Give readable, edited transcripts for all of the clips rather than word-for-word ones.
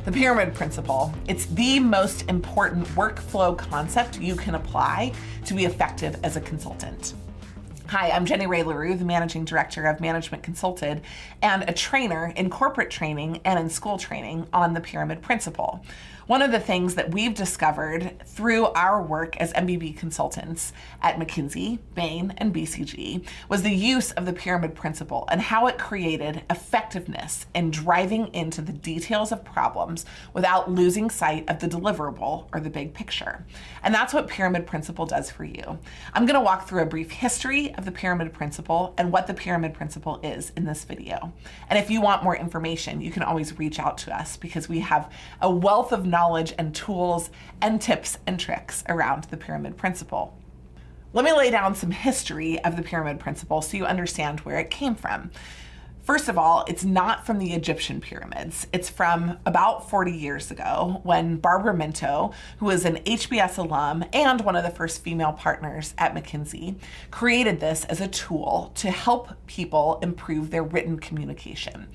The pyramid principle. It's the most important workflow concept you can apply to be effective as a consultant. Hi, I'm Jenny Ray LaRue, the Managing Director of Management Consulted and a trainer in corporate training and in school training on the pyramid principle. One of the things that we've discovered through our work as MBB consultants at McKinsey, Bain, and BCG was the use of the pyramid principle and how it created effectiveness in driving into the details of problems without losing sight of the deliverable or the big picture. And that's what pyramid principle does for you. I'm going to walk through a brief history of the pyramid principle and what the pyramid principle is in this video. And if you want more information, you can always reach out to us because we have a wealth of knowledge and tools and tips and tricks around the pyramid principle. Let me lay down some history of the pyramid principle so you understand where it came from. First of all, it's not from the Egyptian pyramids. It's from about 40 years ago when Barbara Minto, who was an HBS alum and one of the first female partners at McKinsey, created this as a tool to help people improve their written communication.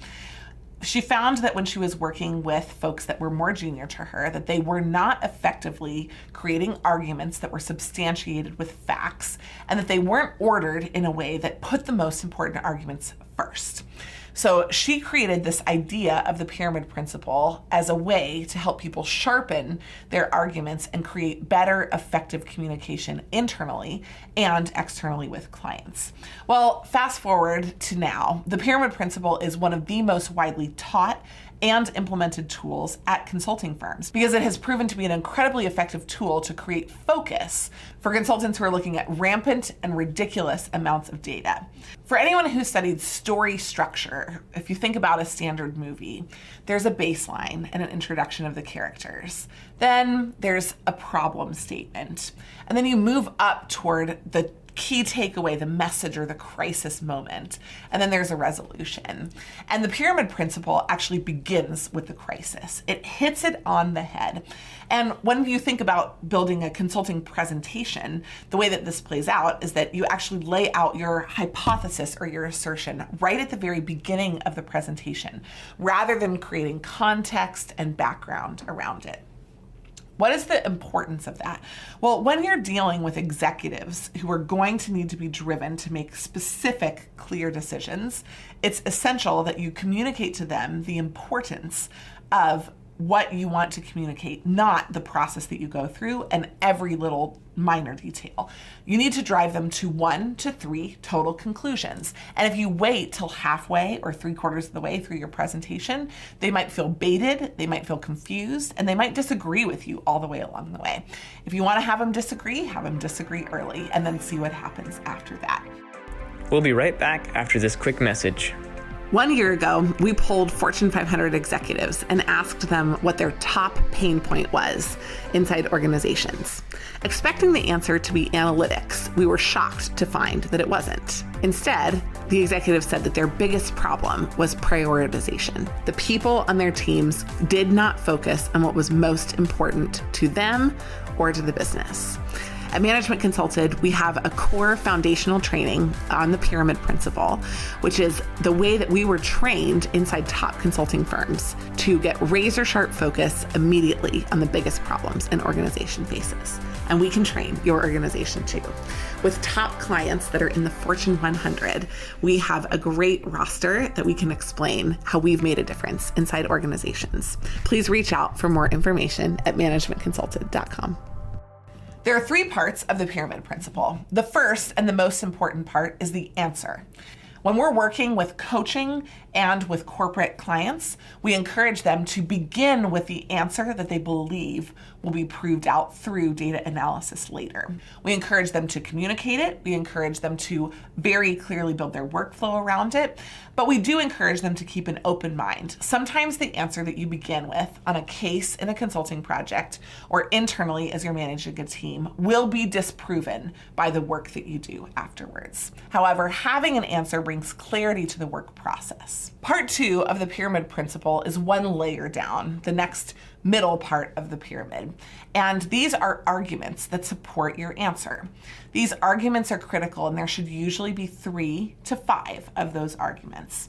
She found that when she was working with folks that were more junior to her, that they were not effectively creating arguments that were substantiated with facts and that they weren't ordered in a way that put the most important arguments first. So she created this idea of the pyramid principle as a way to help people sharpen their arguments and create better, effective communication internally and externally with clients. Well, fast forward to now, the pyramid principle is one of the most widely taught and implemented tools at consulting firms because it has proven to be an incredibly effective tool to create focus for consultants who are looking at rampant and ridiculous amounts of data. For anyone who studied story structure, if you think about a standard movie, there's a baseline and an introduction of the characters. Then there's a problem statement. And then you move up toward the key takeaway, the message or the crisis moment. And then there's a resolution. And the pyramid principle actually begins with the crisis. It hits it on the head. And when you think about building a consulting presentation, the way that this plays out is that you actually lay out your hypothesis or your assertion right at the very beginning of the presentation, rather than creating context and background around it. What is the importance of that? Well, when you're dealing with executives who are going to need to be driven to make specific, clear decisions, it's essential that you communicate to them the importance of what you want to communicate, not the process that you go through and every little minor detail. You need to drive them to 1 to 3 total conclusions. And if you wait till halfway or 3/4 of the way through your presentation, they might feel baited, they might feel confused, and they might disagree with you all the way along the way. If you want to have them disagree early and then see what happens after that. We'll be right back after this quick message. 1 year ago, we polled Fortune 500 executives and asked them what their top pain point was inside organizations. Expecting the answer to be analytics, we were shocked to find that it wasn't. Instead, the executives said that their biggest problem was prioritization. The people on their teams did not focus on what was most important to them or to the business. At Management Consulted, we have a core foundational training on the pyramid principle, which is the way that we were trained inside top consulting firms to get razor sharp focus immediately on the biggest problems an organization faces. And we can train your organization too. With top clients that are in the Fortune 100, we have a great roster that we can explain how we've made a difference inside organizations. Please reach out for more information at managementconsulted.com. There are 3 parts of the pyramid principle. The first and the most important part is the answer. When we're working with coaching and with corporate clients, we encourage them to begin with the answer that they believe will be proved out through data analysis later. We encourage them to communicate it. We encourage them to very clearly build their workflow around it, but we do encourage them to keep an open mind. Sometimes the answer that you begin with on a case in a consulting project or internally as you're managing a team will be disproven by the work that you do afterwards. However, having an answer brings clarity to the work process. Part 2 of the pyramid principle is one layer down, the next middle part of the pyramid. And these are arguments that support your answer. These arguments are critical, and there should usually be 3 to 5 of those arguments.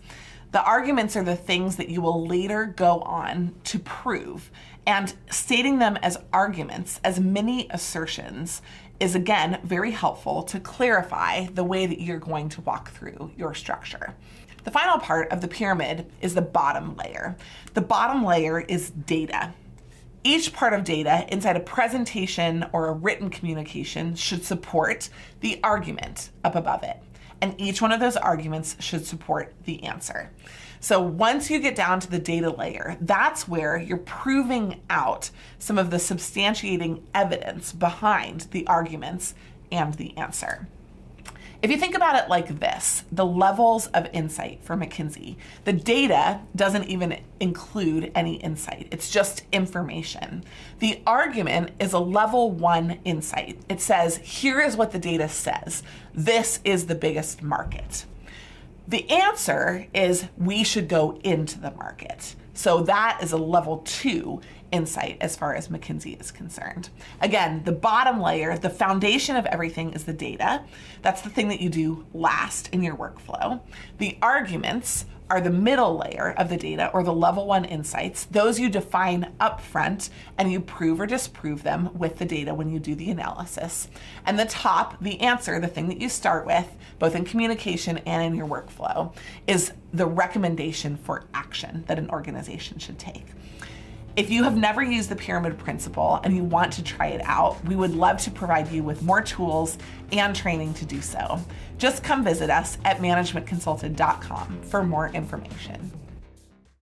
The arguments are the things that you will later go on to prove, and stating them as arguments, as mini assertions, is again very helpful to clarify the way that you're going to walk through your structure. The final part of the pyramid is the bottom layer. The bottom layer is data. Each part of data inside a presentation or a written communication should support the argument up above it. And each one of those arguments should support the answer. So once you get down to the data layer, that's where you're proving out some of the substantiating evidence behind the arguments and the answer. If you think about it like this, the levels of insight for McKinsey, the data doesn't even include any insight. It's just information. The argument is a level 1 insight. It says, here is what the data says. This is the biggest market. The answer is we should go into the market. So that is a level 2 insight as far as McKinsey is concerned. Again, the bottom layer, the foundation of everything is the data. That's the thing that you do last in your workflow. The arguments are the middle layer of the data, or the level 1 insights. Those you define upfront and you prove or disprove them with the data when you do the analysis. And the top, the answer, the thing that you start with, both in communication and in your workflow, is the recommendation for action that an organization should take. If you have never used the pyramid principle and you want to try it out, we would love to provide you with more tools and training to do so. Just come visit us at managementconsulted.com for more information.